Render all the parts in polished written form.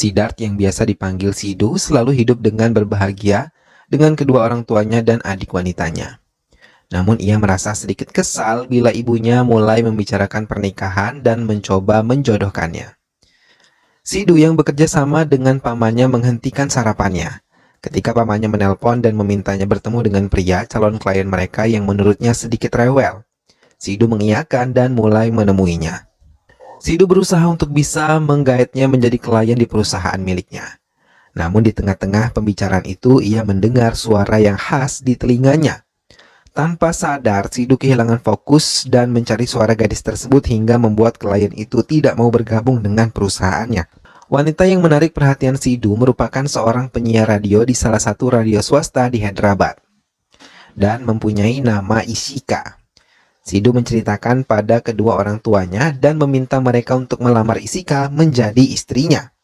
Siddharth yang biasa dipanggil Sidhu selalu hidup dengan berbahagia dengan kedua orang tuanya dan adik wanitanya. Namun ia merasa sedikit kesal bila ibunya mulai membicarakan pernikahan dan mencoba menjodohkannya. Sidhu yang bekerja sama dengan pamannya menghentikan sarapannya. Ketika pamannya menelpon dan memintanya bertemu dengan pria calon klien mereka yang menurutnya sedikit rewel, Sidhu mengiyakan dan mulai menemuinya. Sidhu berusaha untuk bisa menggaetnya menjadi klien di perusahaan miliknya. Namun di tengah-tengah pembicaraan itu ia mendengar suara yang khas di telinganya. Tanpa sadar, Sidhu kehilangan fokus dan mencari suara gadis tersebut hingga membuat klien itu tidak mau bergabung dengan perusahaannya. Wanita yang menarik perhatian Sidhu merupakan seorang penyiar radio di salah satu radio swasta di Hyderabad dan mempunyai nama Ishika. Sidhu menceritakan pada kedua orang tuanya dan meminta mereka untuk melamar Ishika menjadi istrinya.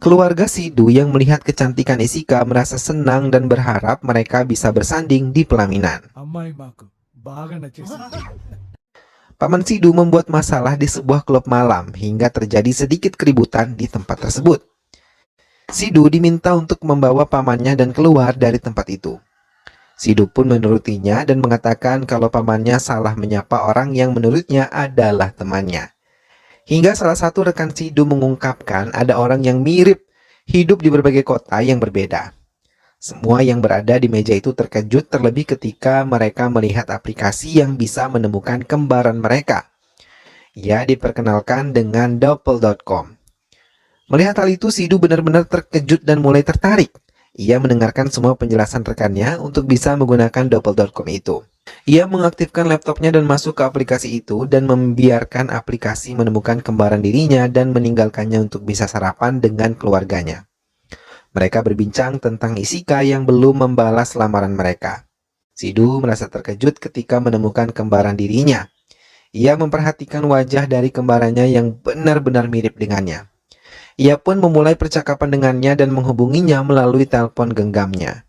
Keluarga Sidhu yang melihat kecantikan Ishika merasa senang dan berharap mereka bisa bersanding di pelaminan. Paman Sidhu membuat masalah di sebuah klub malam hingga terjadi sedikit keributan di tempat tersebut. Sidhu diminta untuk membawa pamannya dan keluar dari tempat itu. Sidhu pun menurutinya dan mengatakan kalau pamannya salah menyapa orang yang menurutnya adalah temannya. Hingga salah satu rekan Sidhu mengungkapkan ada orang yang mirip hidup di berbagai kota yang berbeda. Semua yang berada di meja itu terkejut terlebih ketika mereka melihat aplikasi yang bisa menemukan kembaran mereka. Ia diperkenalkan dengan Doppel.com. Melihat hal itu, Sidhu benar-benar terkejut dan mulai tertarik. Ia mendengarkan semua penjelasan rekannya untuk bisa menggunakan Doppel.com itu. Ia mengaktifkan laptopnya dan masuk ke aplikasi itu dan membiarkan aplikasi menemukan kembaran dirinya dan meninggalkannya untuk bisa sarapan dengan keluarganya. Mereka berbincang tentang Ishika yang belum membalas lamaran mereka. Sidhu merasa terkejut ketika menemukan kembaran dirinya. Ia memperhatikan wajah dari kembarannya yang benar-benar mirip dengannya. Ia pun memulai percakapan dengannya dan menghubunginya melalui telepon genggamnya.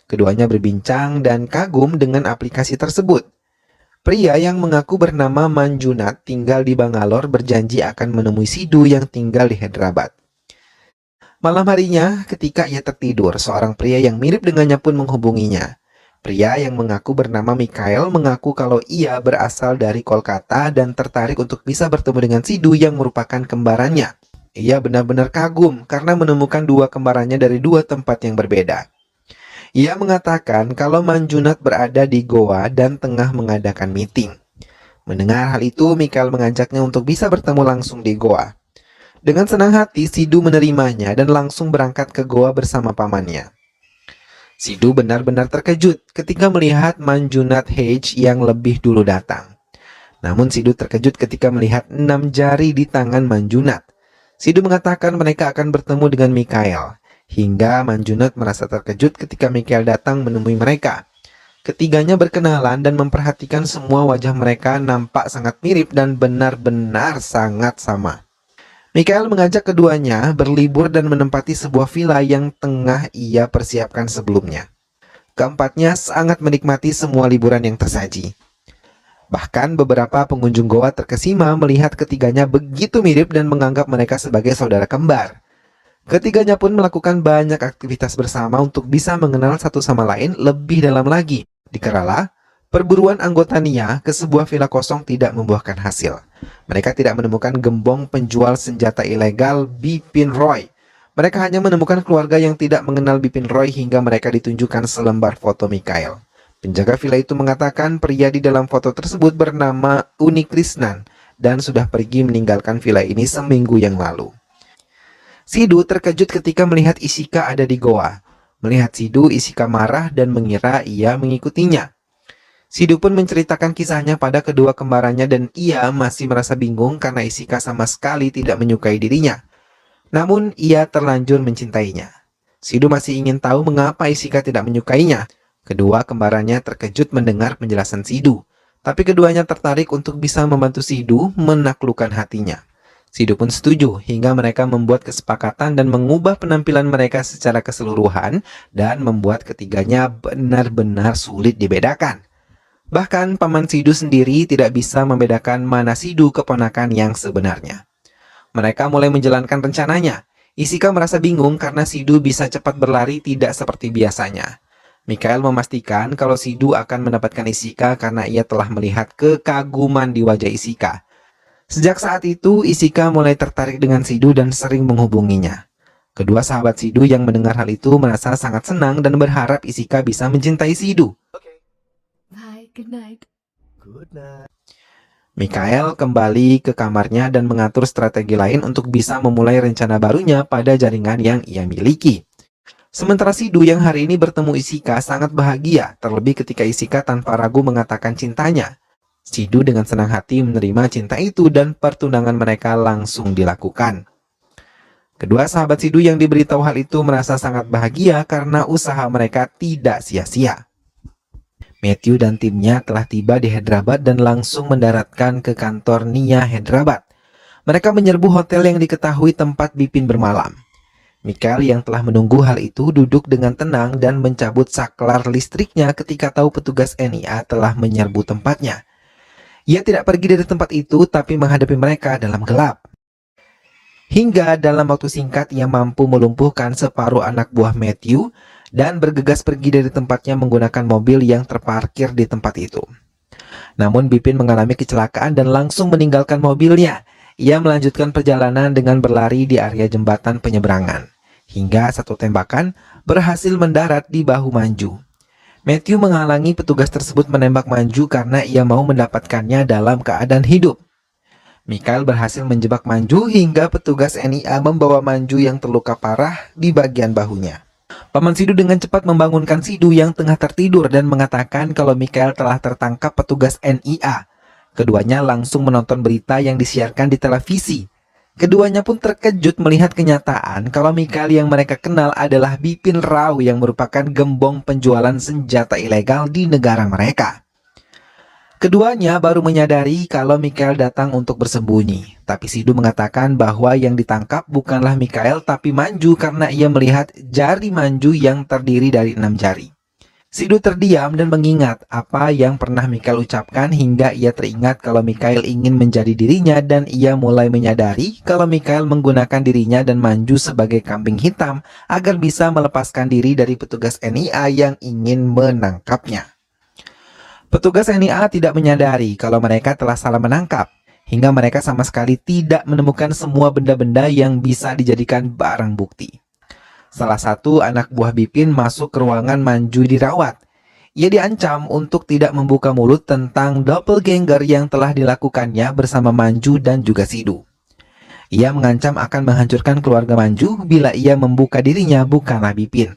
Keduanya berbincang dan kagum dengan aplikasi tersebut. Pria yang mengaku bernama Manjunat tinggal di Bangalore berjanji akan menemui Sidhu yang tinggal di Hyderabad. Malam harinya, ketika ia tertidur, seorang pria yang mirip dengannya pun menghubunginya. Pria yang mengaku bernama Mikhail mengaku kalau ia berasal dari Kolkata dan tertarik untuk bisa bertemu dengan Sidhu yang merupakan kembarannya. Ia benar-benar kagum karena menemukan dua kembarannya dari dua tempat yang berbeda. Ia mengatakan kalau Manjunat berada di Goa dan tengah mengadakan meeting. Mendengar hal itu, Mikhail mengajaknya untuk bisa bertemu langsung di Goa. Dengan senang hati, Sidhu menerimanya dan langsung berangkat ke Goa bersama pamannya. Sidhu benar-benar terkejut ketika melihat Manjunat H yang lebih dulu datang. Namun Sidhu terkejut ketika melihat 6 jari di tangan Manjunat. Sidhu mengatakan mereka akan bertemu dengan Mikhail, hingga Manjunat merasa terkejut ketika Mikhail datang menemui mereka. Ketiganya berkenalan dan memperhatikan semua wajah mereka nampak sangat mirip dan benar-benar sangat sama. Mikhail mengajak keduanya berlibur dan menempati sebuah villa yang tengah ia persiapkan sebelumnya. Keempatnya sangat menikmati semua liburan yang tersaji. Bahkan beberapa pengunjung goa terkesima melihat ketiganya begitu mirip dan menganggap mereka sebagai saudara kembar. Ketiganya pun melakukan banyak aktivitas bersama untuk bisa mengenal satu sama lain lebih dalam lagi. Dikala perburuan anggota Nia ke sebuah villa kosong tidak membuahkan hasil. Mereka tidak menemukan gembong penjual senjata ilegal Bipin Roy. Mereka hanya menemukan keluarga yang tidak mengenal Bipin Roy hingga mereka ditunjukkan selembar foto Mikhail. Penjaga villa itu mengatakan pria di dalam foto tersebut bernama Uni Krishnan dan sudah pergi meninggalkan villa ini seminggu yang lalu. Sidhu terkejut ketika melihat Ishika ada di goa. Melihat Sidhu, Ishika marah dan mengira ia mengikutinya. Sidhu pun menceritakan kisahnya pada kedua kembarannya dan ia masih merasa bingung karena Ishika sama sekali tidak menyukai dirinya. Namun ia terlanjur mencintainya. Sidhu masih ingin tahu mengapa Ishika tidak menyukainya. Kedua kembarannya terkejut mendengar penjelasan Sidhu, tapi keduanya tertarik untuk bisa membantu Sidhu menaklukkan hatinya. Sidhu pun setuju hingga mereka membuat kesepakatan dan mengubah penampilan mereka secara keseluruhan dan membuat ketiganya benar-benar sulit dibedakan. Bahkan paman Sidhu sendiri tidak bisa membedakan mana Sidhu keponakan yang sebenarnya. Mereka mulai menjalankan rencananya. Isika merasa bingung karena Sidu bisa cepat berlari tidak seperti biasanya. Mikael memastikan kalau Sidu akan mendapatkan Isika karena ia telah melihat kekaguman di wajah Isika. Sejak saat itu, Isika mulai tertarik dengan Sidu dan sering menghubunginya. Kedua sahabat Sidu yang mendengar hal itu merasa sangat senang dan berharap Isika bisa mencintai Sidu. Bye, good night. Mikael kembali ke kamarnya dan mengatur strategi lain untuk bisa memulai rencana barunya pada jaringan yang ia miliki. Sementara Sidu yang hari ini bertemu Isika sangat bahagia, terlebih ketika Isika tanpa ragu mengatakan cintanya. Sidu dengan senang hati menerima cinta itu dan pertunangan mereka langsung dilakukan. Kedua sahabat Sidu yang diberitahu hal itu merasa sangat bahagia karena usaha mereka tidak sia-sia. Matthew dan timnya telah tiba di Hyderabad dan langsung mendaratkan ke kantor Nia Hyderabad. Mereka menyerbu hotel yang diketahui tempat Bipin bermalam. Mikael yang telah menunggu hal itu duduk dengan tenang dan mencabut saklar listriknya ketika tahu petugas NIA telah menyerbu tempatnya. Ia tidak pergi dari tempat itu tapi menghadapi mereka dalam gelap. Hingga dalam waktu singkat ia mampu melumpuhkan separuh anak buah Matthew dan bergegas pergi dari tempatnya menggunakan mobil yang terparkir di tempat itu. Namun Bipin mengalami kecelakaan dan langsung meninggalkan mobilnya. Ia melanjutkan perjalanan dengan berlari di area jembatan penyeberangan. Hingga satu tembakan berhasil mendarat di bahu Manju. Matthew menghalangi petugas tersebut menembak Manju karena ia mau mendapatkannya dalam keadaan hidup. Mikael berhasil menjebak Manju hingga petugas NIA membawa Manju yang terluka parah di bagian bahunya. Paman Sidu dengan cepat membangunkan Sidu yang tengah tertidur dan mengatakan kalau Mikael telah tertangkap petugas NIA. Keduanya langsung menonton berita yang disiarkan di televisi. Keduanya pun terkejut melihat kenyataan kalau Mikael yang mereka kenal adalah Bipin Rao yang merupakan gembong penjualan senjata ilegal di negara mereka. Keduanya baru menyadari kalau Mikael datang untuk bersembunyi. Tapi Sidu mengatakan bahwa yang ditangkap bukanlah Mikael tapi Manju karena ia melihat jari Manju yang terdiri dari 6 jari. Sidu terdiam dan mengingat apa yang pernah Mikael ucapkan hingga ia teringat kalau Mikael ingin menjadi dirinya dan ia mulai menyadari kalau Mikael menggunakan dirinya dan Manju sebagai kambing hitam agar bisa melepaskan diri dari petugas NIA yang ingin menangkapnya. Petugas NIA tidak menyadari kalau mereka telah salah menangkap, hingga mereka sama sekali tidak menemukan semua benda-benda yang bisa dijadikan barang bukti. Salah satu anak buah Bipin masuk ke ruangan Manju dirawat. Ia diancam untuk tidak membuka mulut tentang doppelganger yang telah dilakukannya bersama Manju dan juga Sidu. Ia mengancam akan menghancurkan keluarga Manju bila ia membuka dirinya bukanlah Bipin.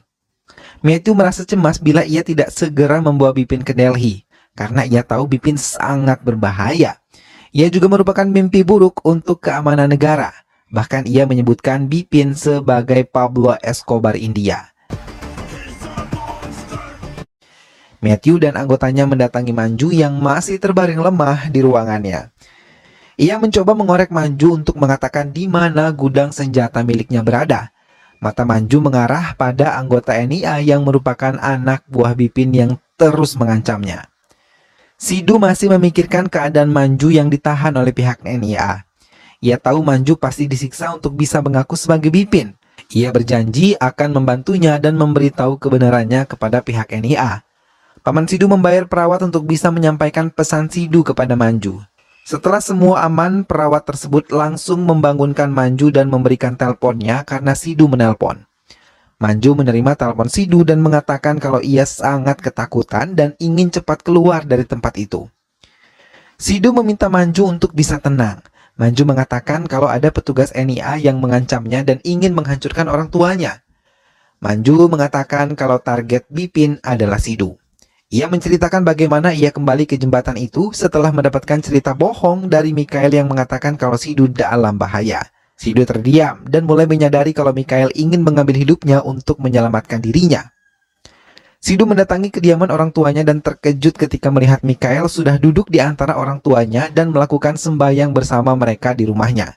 Matthew merasa cemas bila ia tidak segera membawa Bipin ke Delhi, karena ia tahu Bipin sangat berbahaya. Ia juga merupakan mimpi buruk untuk keamanan negara. Bahkan ia menyebutkan Bipin sebagai Pablo Escobar India. Matthew dan anggotanya mendatangi Manju yang masih terbaring lemah di ruangannya. Ia mencoba mengorek Manju untuk mengatakan di mana gudang senjata miliknya berada. Mata Manju mengarah pada anggota NIA yang merupakan anak buah Bipin yang terus mengancamnya. Sidu masih memikirkan keadaan Manju yang ditahan oleh pihak NIA. Ia tahu Manju pasti disiksa untuk bisa mengaku sebagai Bipin. Ia berjanji akan membantunya dan memberitahu kebenarannya kepada pihak NIA. Paman Sidu membayar perawat untuk bisa menyampaikan pesan Sidu kepada Manju. Setelah semua aman, perawat tersebut langsung membangunkan Manju dan memberikan teleponnya karena Sidu menelpon. Manju menerima telepon Sidu dan mengatakan kalau ia sangat ketakutan dan ingin cepat keluar dari tempat itu. Sidu meminta Manju untuk bisa tenang. Manju mengatakan kalau ada petugas NIA yang mengancamnya dan ingin menghancurkan orang tuanya. Manju mengatakan kalau target Bipin adalah Sidu. Ia menceritakan bagaimana ia kembali ke jembatan itu setelah mendapatkan cerita bohong dari Mikael yang mengatakan kalau Sidu dalam bahaya. Sidu terdiam dan mulai menyadari kalau Mikael ingin mengambil hidupnya untuk menyelamatkan dirinya. Sidu mendatangi kediaman orang tuanya dan terkejut ketika melihat Mikael sudah duduk di antara orang tuanya dan melakukan sembahyang bersama mereka di rumahnya.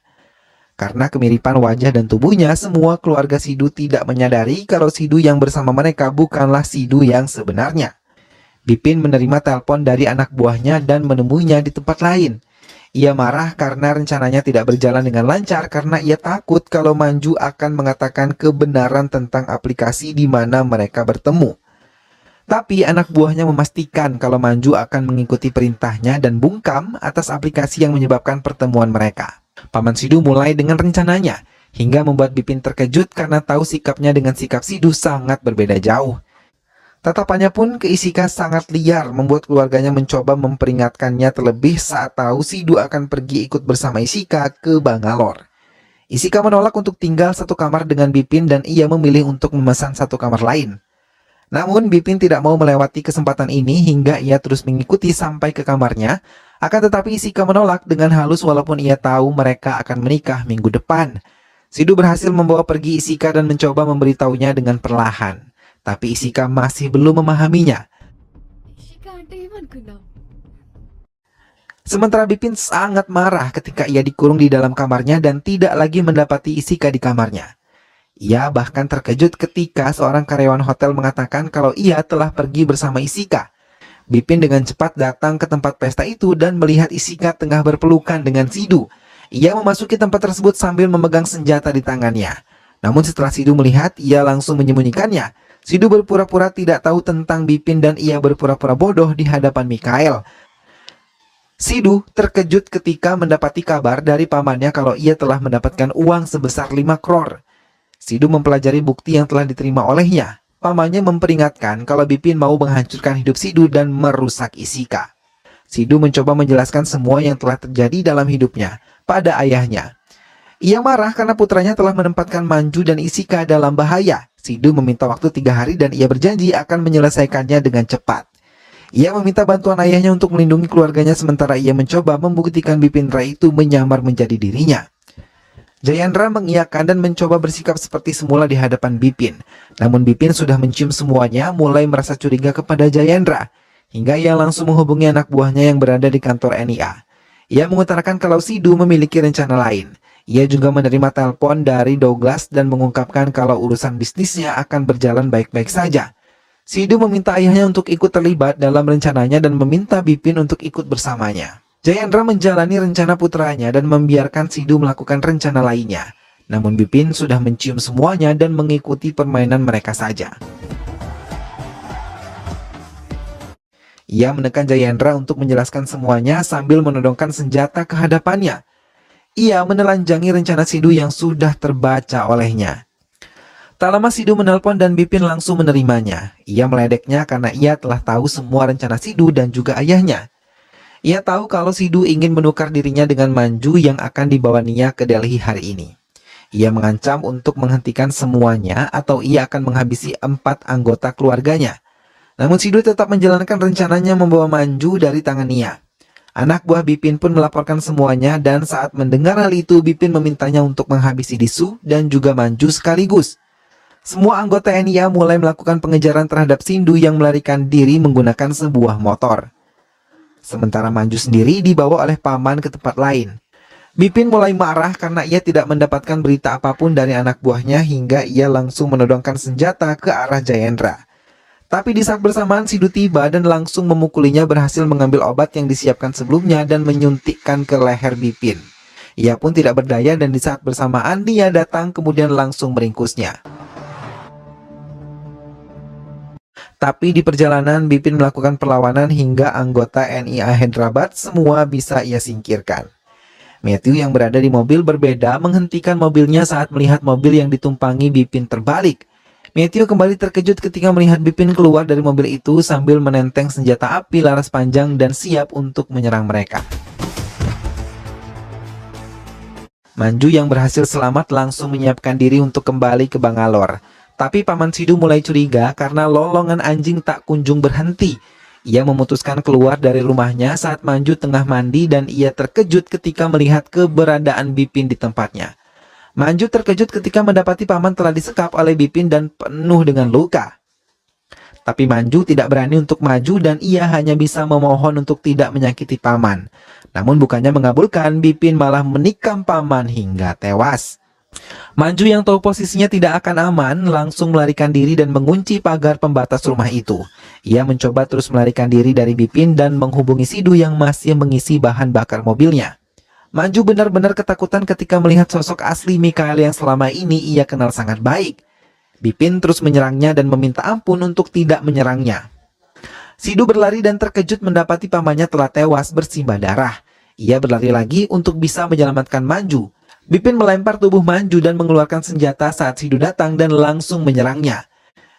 Karena kemiripan wajah dan tubuhnya, semua keluarga Sidu tidak menyadari kalau Sidu yang bersama mereka bukanlah Sidu yang sebenarnya. Bipin menerima telepon dari anak buahnya dan menemuinya di tempat lain. Ia marah karena rencananya tidak berjalan dengan lancar karena ia takut kalau Manju akan mengatakan kebenaran tentang aplikasi di mana mereka bertemu. Tapi anak buahnya memastikan kalau Manju akan mengikuti perintahnya dan bungkam atas aplikasi yang menyebabkan pertemuan mereka. Paman Sidu mulai dengan rencananya, hingga membuat Bipin terkejut karena tahu sikapnya dengan sikap Sidu sangat berbeda jauh. Tatapannya pun ke Isika sangat liar, membuat keluarganya mencoba memperingatkannya terlebih saat tahu Sidu akan pergi ikut bersama Isika ke Bangalore. Isika menolak untuk tinggal satu kamar dengan Bipin dan ia memilih untuk memesan satu kamar lain. Namun Bipin tidak mau melewati kesempatan ini hingga ia terus mengikuti sampai ke kamarnya. Akan tetapi Isika menolak dengan halus walaupun ia tahu mereka akan menikah minggu depan. Sidu berhasil membawa pergi Isika dan mencoba memberitahunya dengan perlahan. Tapi Isika masih belum memahaminya. Ishika అంటే ఏమనుకున్నావు? Sementara Bipin sangat marah ketika ia dikurung di dalam kamarnya dan tidak lagi mendapati Isika di kamarnya. Ia bahkan terkejut ketika seorang karyawan hotel mengatakan kalau ia telah pergi bersama Isika. Bipin dengan cepat datang ke tempat pesta itu dan melihat Isika tengah berpelukan dengan Sidu. Ia memasuki tempat tersebut sambil memegang senjata di tangannya. Namun setelah Sidu melihat, ia langsung menyembunyikannya. Sidu berpura-pura tidak tahu tentang Bipin dan ia berpura-pura bodoh di hadapan Mikael. Sidu terkejut ketika mendapati kabar dari pamannya kalau ia telah mendapatkan uang sebesar 5 crore. Sidu mempelajari bukti yang telah diterima olehnya. Pamannya memperingatkan kalau Bipin mau menghancurkan hidup Sidu dan merusak Isika. Sidu mencoba menjelaskan semua yang telah terjadi dalam hidupnya pada ayahnya. Ia marah karena putranya telah menempatkan Manju dan Isika dalam bahaya. Sidu meminta waktu 3 hari dan ia berjanji akan menyelesaikannya dengan cepat. Ia meminta bantuan ayahnya untuk melindungi keluarganya sementara ia mencoba membuktikan Bipin Rai itu menyamar menjadi dirinya. Jayendra mengiyakan dan mencoba bersikap seperti semula di hadapan Bipin. Namun Bipin sudah mencium semuanya, mulai merasa curiga kepada Jayendra. Hingga ia langsung menghubungi anak buahnya yang berada di kantor NIA. Ia mengutarakan kalau Sidu memiliki rencana lain. Ia juga menerima telepon dari Douglas dan mengungkapkan kalau urusan bisnisnya akan berjalan baik-baik saja. Sidu meminta ayahnya untuk ikut terlibat dalam rencananya dan meminta Bipin untuk ikut bersamanya. Jayendra menjalani rencana putranya dan membiarkan Sidu melakukan rencana lainnya. Namun Bipin sudah mencium semuanya dan mengikuti permainan mereka saja. Ia menekan Jayendra untuk menjelaskan semuanya sambil menodongkan senjata ke hadapannya. Ia menelanjangi rencana Sidu yang sudah terbaca olehnya. Tak lama Sidu menelpon dan Bipin langsung menerimanya. Ia meledeknya karena ia telah tahu semua rencana Sidu dan juga ayahnya. Ia tahu kalau Sidu ingin menukar dirinya dengan Manju yang akan dibawa Nia ke Delhi hari ini. Ia mengancam untuk menghentikan semuanya atau ia akan menghabisi 4 anggota keluarganya. Namun Sidu tetap menjalankan rencananya membawa Manju dari tangan Nia. Anak buah Bipin pun melaporkan semuanya dan saat mendengar hal itu Bipin memintanya untuk menghabisi Disu dan juga Manju sekaligus. Semua anggota NIA mulai melakukan pengejaran terhadap Sindu yang melarikan diri menggunakan sebuah motor. Sementara Manju sendiri dibawa oleh paman ke tempat lain. Bipin mulai marah karena ia tidak mendapatkan berita apapun dari anak buahnya hingga ia langsung menodongkan senjata ke arah Jayendra. Tapi di saat bersamaan Sidu tiba dan langsung memukulinya berhasil mengambil obat yang disiapkan sebelumnya dan menyuntikkan ke leher Bipin. Ia pun tidak berdaya dan di saat bersamaan dia datang kemudian langsung meringkusnya. Tapi di perjalanan Bipin melakukan perlawanan hingga anggota NIA Hyderabad semua bisa ia singkirkan. Matthew yang berada di mobil berbeda menghentikan mobilnya saat melihat mobil yang ditumpangi Bipin terbalik. Matthew kembali terkejut ketika melihat Bipin keluar dari mobil itu sambil menenteng senjata api laras panjang dan siap untuk menyerang mereka. Manju yang berhasil selamat langsung menyiapkan diri untuk kembali ke Bangalore. Tapi Paman Sidu mulai curiga karena lolongan anjing tak kunjung berhenti. Ia memutuskan keluar dari rumahnya saat Manju tengah mandi dan ia terkejut ketika melihat keberadaan Bipin di tempatnya. Manju terkejut ketika mendapati Paman telah disekap oleh Bipin dan penuh dengan luka. Tapi Manju tidak berani untuk maju dan ia hanya bisa memohon untuk tidak menyakiti Paman. Namun bukannya mengabulkan, Bipin malah menikam Paman hingga tewas. Manju yang tahu posisinya tidak akan aman langsung melarikan diri dan mengunci pagar pembatas rumah itu. Ia mencoba terus melarikan diri dari Bipin dan menghubungi Sidu yang masih mengisi bahan bakar mobilnya. Manju benar-benar ketakutan ketika melihat sosok asli Mikael yang selama ini ia kenal sangat baik. Bipin terus menyerangnya dan meminta ampun untuk tidak menyerangnya. Sidu berlari dan terkejut mendapati pamannya telah tewas bersimbah darah. Ia berlari lagi untuk bisa menyelamatkan Manju. Bipin melempar tubuh Manju dan mengeluarkan senjata saat Sidu datang dan langsung menyerangnya.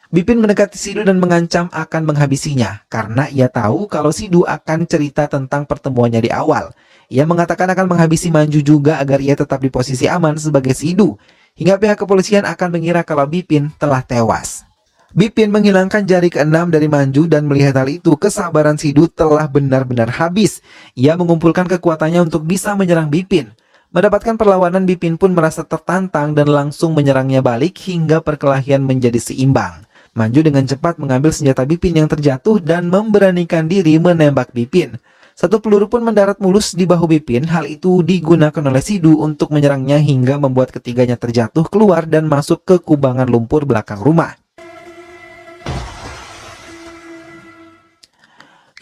Bipin mendekati Sidu dan mengancam akan menghabisinya karena ia tahu kalau Sidu akan cerita tentang pertemuannya di awal. Ia mengatakan akan menghabisi Manju juga agar ia tetap di posisi aman sebagai Sidu, hingga pihak kepolisian akan mengira kalau Bipin telah tewas. Bipin menghilangkan jari keenam dari Manju dan melihat hal itu, kesabaran Sidu telah benar-benar habis. Ia mengumpulkan kekuatannya untuk bisa menyerang Bipin. Mendapatkan perlawanan, Bipin pun merasa tertantang dan langsung menyerangnya balik hingga perkelahian menjadi seimbang. Manju dengan cepat mengambil senjata Bipin yang terjatuh dan memberanikan diri menembak Bipin. Satu peluru pun mendarat mulus di bahu Bipin. Hal itu digunakan oleh Sidu untuk menyerangnya hingga membuat ketiganya terjatuh keluar dan masuk ke kubangan lumpur belakang rumah.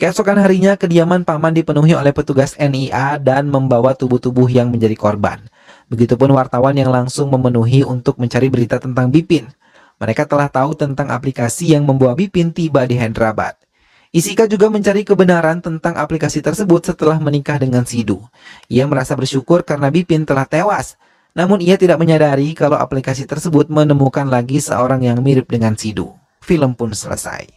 Keesokan harinya, kediaman paman dipenuhi oleh petugas NIA dan membawa tubuh-tubuh yang menjadi korban. Begitupun wartawan yang langsung memenuhi untuk mencari berita tentang Bipin. Mereka telah tahu tentang aplikasi yang membawa Bipin tiba di Hyderabad. Isika juga mencari kebenaran tentang aplikasi tersebut setelah menikah dengan Sidu. Ia merasa bersyukur karena Bipin telah tewas. Namun ia tidak menyadari kalau aplikasi tersebut menemukan lagi seorang yang mirip dengan Sidu. Film pun selesai.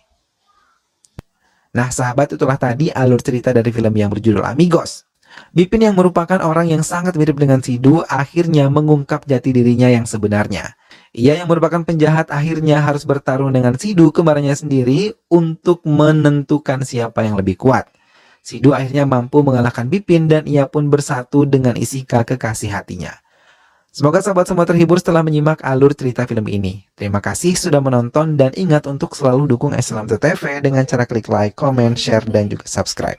Nah sahabat, itulah tadi alur cerita dari film yang berjudul Amigos. Bipin yang merupakan orang yang sangat mirip dengan Sidu akhirnya mengungkap jati dirinya yang sebenarnya. Ia yang merupakan penjahat akhirnya harus bertarung dengan Sidu, kembarannya sendiri, untuk menentukan siapa yang lebih kuat. Sidu akhirnya mampu mengalahkan Bipin dan ia pun bersatu dengan Isika, kekasih hatinya. Semoga sahabat semua terhibur setelah menyimak alur cerita film ini. Terima kasih sudah menonton dan ingat untuk selalu dukung Islam TV dengan cara klik like, comment, share, dan juga subscribe.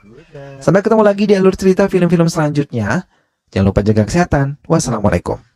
Sampai ketemu lagi di alur cerita film-film selanjutnya. Jangan lupa jaga kesehatan. Wassalamualaikum.